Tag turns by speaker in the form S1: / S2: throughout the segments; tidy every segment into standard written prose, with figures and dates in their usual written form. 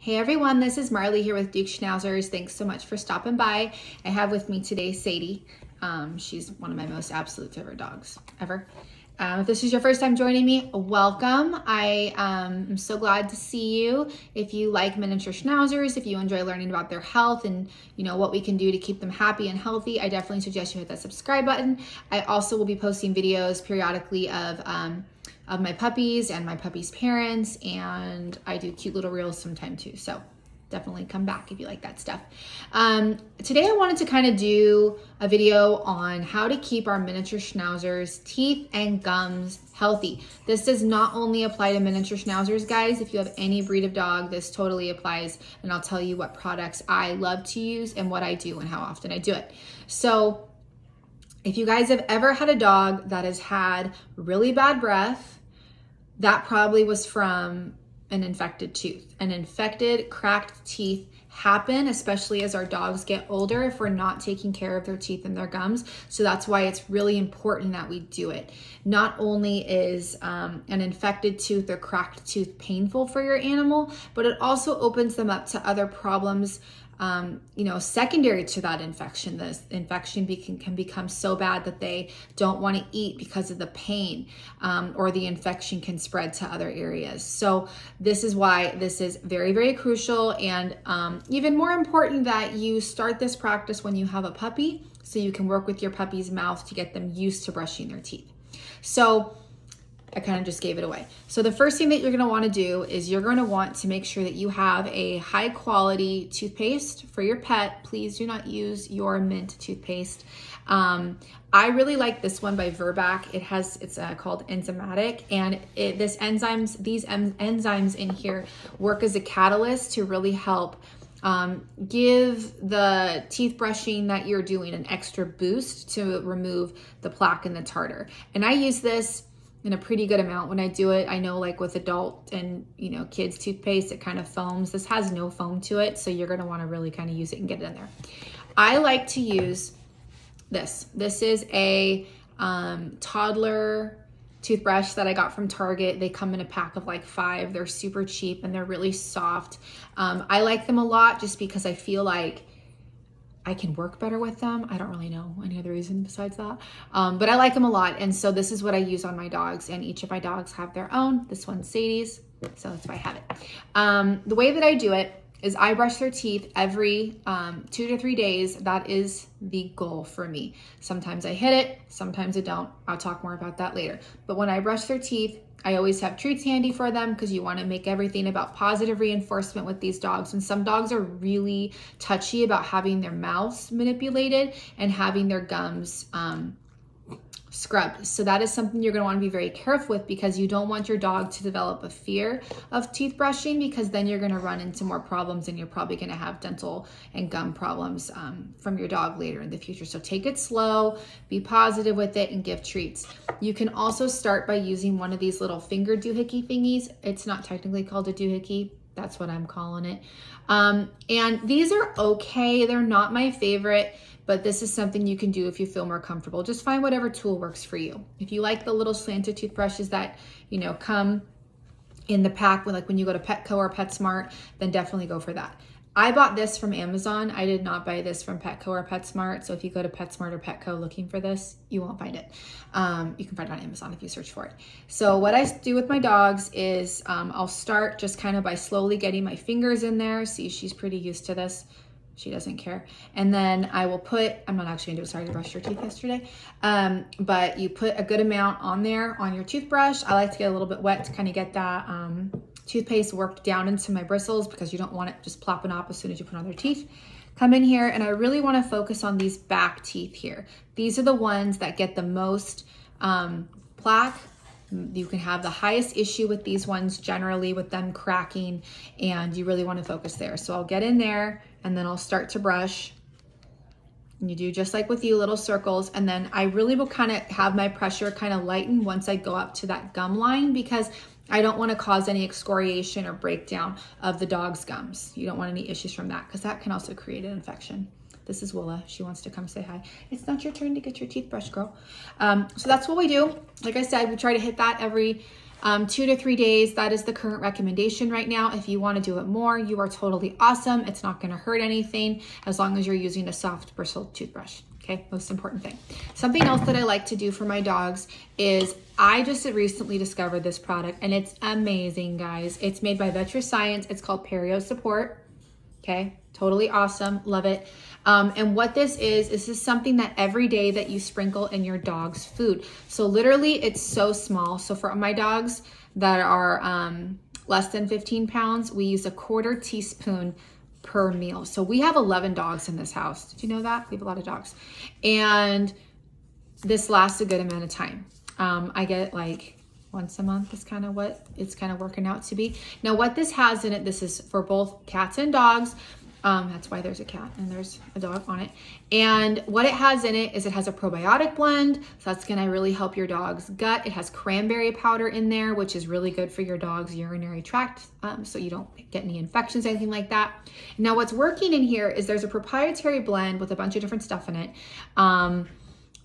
S1: Hey everyone, this is Marley here with Duke Schnauzers. Thanks so much for stopping by. I have with me today C.E.T. She's one of my most absolute favorite dogs ever. If this is your first time joining me, welcome. I am so glad to see you. If you like miniature schnauzers, if you enjoy learning about their health and what we can do to keep them happy and healthy, I definitely suggest you hit that subscribe button. I also will be posting videos periodically of my puppies and my puppies' parents, and I do cute little reels sometime too. So definitely come back if you like that stuff. Today I wanted to kind of do a video on how to keep our miniature schnauzers' teeth and gums healthy. This does not only apply to miniature schnauzers, guys. If you have any breed of dog, this totally applies, and I'll tell you what products I love to use and what I do and how often I do it. So if you guys have ever had a dog that has had really bad breath, that probably was from an infected tooth. An infected, cracked teeth happen, especially as our dogs get older, if we're not taking care of their teeth and their gums. So that's why it's really important that we do it. Not only is an infected tooth or cracked tooth painful for your animal, but it also opens them up to other problems secondary to that infection. The infection can become so bad that they don't want to eat because of the pain, or the infection can spread to other areas. So this is why this is very, very crucial, and even more important that you start this practice when you have a puppy, so you can work with your puppy's mouth to get them used to brushing their teeth. So I kind of just gave it away. So the first thing that you're going to want to do is you're going to want to make sure that you have a high quality toothpaste for your pet. Please do not use your mint toothpaste. I really like this one by Virbac. It's called Enzymatic, and these enzymes in here work as a catalyst to really help give the teeth brushing that you're doing an extra boost to remove the plaque and the tartar. And I use this in a pretty good amount when I do it. I know, like with adult and kids toothpaste, it kind of foams. This has no foam to it, so you're going to want to really kind of use it and get it in there. I like to use this. This is a toddler toothbrush that I got from Target. They come in a pack of like 5. They're super cheap and they're really soft. I like them a lot just because I feel like I can work better with them. I don't really know any other reason besides that. But I like them a lot. And so this is what I use on my dogs, and each of my dogs have their own. This one's Sadie's, so that's why I have it. The way that I do it is I brush their teeth every 2 to 3 days. That is the goal for me. Sometimes I hit it, sometimes I don't. I'll talk more about that later. But when I brush their teeth, I always have treats handy for them, because you want to make everything about positive reinforcement with these dogs. And some dogs are really touchy about having their mouths manipulated and having their gums scrubbed. So that is something you're going to want to be very careful with, because you don't want your dog to develop a fear of teeth brushing, because then you're going to run into more problems and you're probably going to have dental and gum problems from your dog later in the future. So take it slow, be positive with it, and give treats. You can also start by using one of these little finger doohickey thingies. It's not technically called a doohickey. That's what I'm calling it. And these are okay. They're not my favorite, but this is something you can do if you feel more comfortable. Just find whatever tool works for you. If you like the little slanted toothbrushes that, come in the pack, like when you go to Petco or PetSmart, then definitely go for that. I bought this from Amazon. I did not buy this from Petco or PetSmart. So if you go to PetSmart or Petco looking for this, you won't find it. You can find it on Amazon if you search for it. So what I do with my dogs is I'll start just kind of by slowly getting my fingers in there. See, she's pretty used to this. She doesn't care. And then I will I'm not actually gonna do it, sorry to brush your teeth yesterday. But you put a good amount on there on your toothbrush. I like to get a little bit wet to kind of get that toothpaste worked down into my bristles, because you don't want it just plopping up as soon as you put on their teeth. Come in here, and I really want to focus on these back teeth here. These are the ones that get the most plaque. You can have the highest issue with these ones generally, with them cracking, and you really want to focus there. So I'll get in there, and then I'll start to brush. And you do just like with you, little circles. And then I really will kind of have my pressure kind of lighten once I go up to that gum line, because I don't want to cause any excoriation or breakdown of the dog's gums. You don't want any issues from that, because that can also create an infection. This is Willa. She wants to come say hi. It's not your turn to get your teeth brushed, girl. So that's what we do. Like I said, we try to hit that every 2 to 3 days. That is the current recommendation right now. If you want to do it more, you are totally awesome. It's not going to hurt anything as long as you're using a soft bristled toothbrush. Okay, most important thing. Something else that I like to do for my dogs is I just recently discovered this product and it's amazing, guys. It's made by VetriScience. It's called Perii Support. Okay, totally awesome. Love it. And what this is something that every day that you sprinkle in your dog's food. So literally it's so small. So for my dogs that are less than 15 pounds, we use a 1/4 teaspoon per meal. So we have 11 dogs in this house. Did you know that? We have a lot of dogs. And this lasts a good amount of time. I get it like once a month is kind of what it's kind of working out to be. Now what this has in it, this is for both cats and dogs. That's why there's a cat and there's a dog on it. And what it has in it is it has a probiotic blend. So that's going to really help your dog's gut. It has cranberry powder in there, which is really good for your dog's urinary tract. So you don't get any infections, anything like that. Now what's working in here is there's a proprietary blend with a bunch of different stuff in it.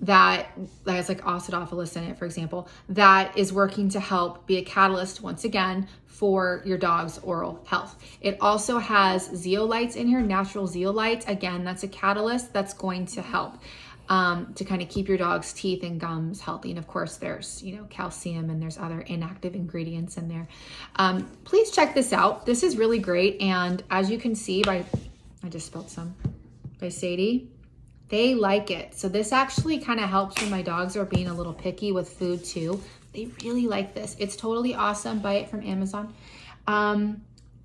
S1: That has like acidophilus in it, for example, that is working to help be a catalyst once again for your dog's oral health. It also has zeolites in here, natural zeolites. Again, that's a catalyst that's going to help to kind of keep your dog's teeth and gums healthy. And of course there's, calcium and there's other inactive ingredients in there. Please check this out. This is really great. And as you can see I just spilled some by C.E.T, they like it. So this actually kind of helps when my dogs are being a little picky with food too. They really like this. It's totally awesome. Buy it from Amazon.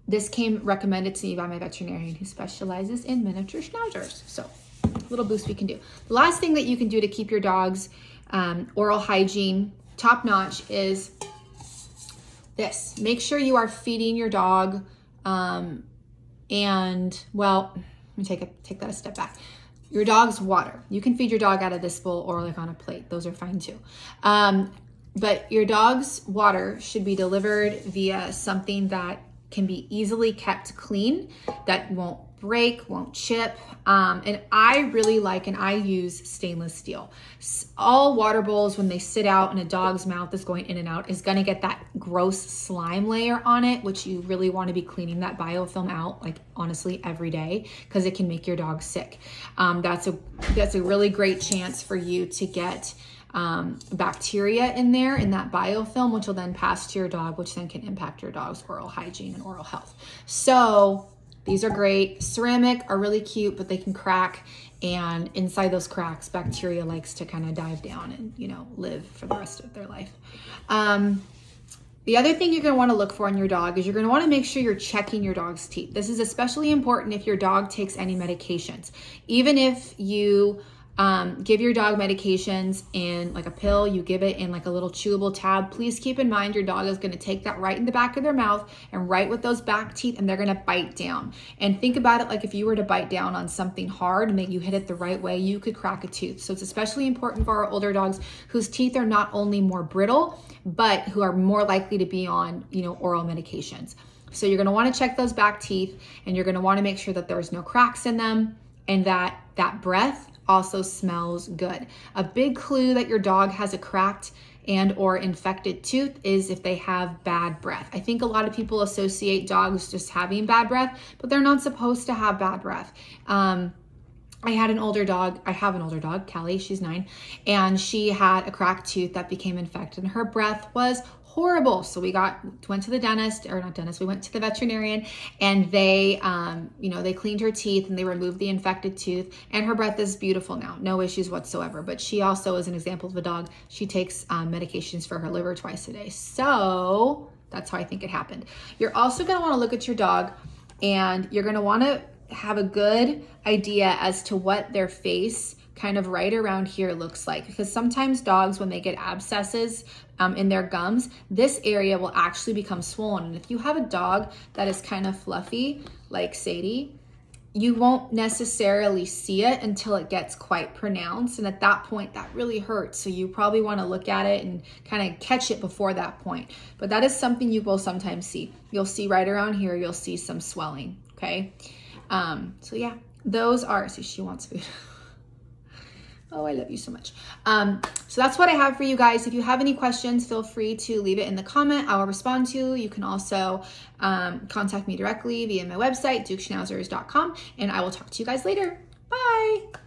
S1: This came recommended to me by my veterinarian who specializes in miniature schnauzers. So a little boost we can do. The last thing that you can do to keep your dog's oral hygiene top notch is this. Make sure you are feeding your dog and well, let me take that a step back. Your dog's water. You can feed your dog out of this bowl or like on a plate. Those are fine too. But your dog's water should be delivered via something that can be easily kept clean, that won't break, won't chip. And I really like, and I use stainless steel. All water bowls, when they sit out and a dog's mouth is going in and out, is gonna get that gross slime layer on it, which you really wanna be cleaning that biofilm out, like honestly every day, because it can make your dog sick. That's a really great chance for you to get bacteria in there in that biofilm, which will then pass to your dog, which then can impact your dog's oral hygiene and oral health. So these are great. Ceramic are really cute, but they can crack, and inside those cracks, bacteria likes to kind of dive down and, live for the rest of their life. The other thing you're going to want to look for in your dog is you're going to want to make sure you're checking your dog's teeth. This is especially important if your dog takes any medications. Even if you give your dog medications in like a pill, you give it in like a little chewable tab, please keep in mind your dog is going to take that right in the back of their mouth and right with those back teeth, and they're going to bite down. And think about it like if you were to bite down on something hard and you hit it the right way, you could crack a tooth. So it's especially important for our older dogs whose teeth are not only more brittle, but who are more likely to be on, oral medications. So you're going to want to check those back teeth, and you're going to want to make sure that there's no cracks in them, and that breath also smells good. A big clue that your dog has a cracked and or infected tooth is if they have bad breath. I think a lot of people associate dogs just having bad breath, but they're not supposed to have bad breath. I have an older dog, Callie, she's 9, and she had a cracked tooth that became infected, and her breath was horrible. So we went to the dentist, or not dentist, we went to the veterinarian, and they, they cleaned her teeth and they removed the infected tooth, and her breath is beautiful now, no issues whatsoever. But she also is an example of a dog. She takes medications for her liver twice a day. So that's how I think it happened. You're also going to want to look at your dog, and you're going to want to have a good idea as to what their face kind of right around here looks like, because sometimes dogs, when they get abscesses in their gums, this area will actually become swollen. And if you have a dog that is kind of fluffy like C.E.T, you won't necessarily see it until it gets quite pronounced, and at that point that really hurts. So you probably want to look at it and kind of catch it before that point. But that is something you will sometimes see. You'll see right around here, you'll see some swelling. Okay, so yeah, those are, see, she wants food. Oh, I love you so much. So that's what I have for you guys. If you have any questions, feel free to leave it in the comment. I will respond to. You can also contact me directly via my website, dukeschnauzers.com, and I will talk to you guys later. Bye.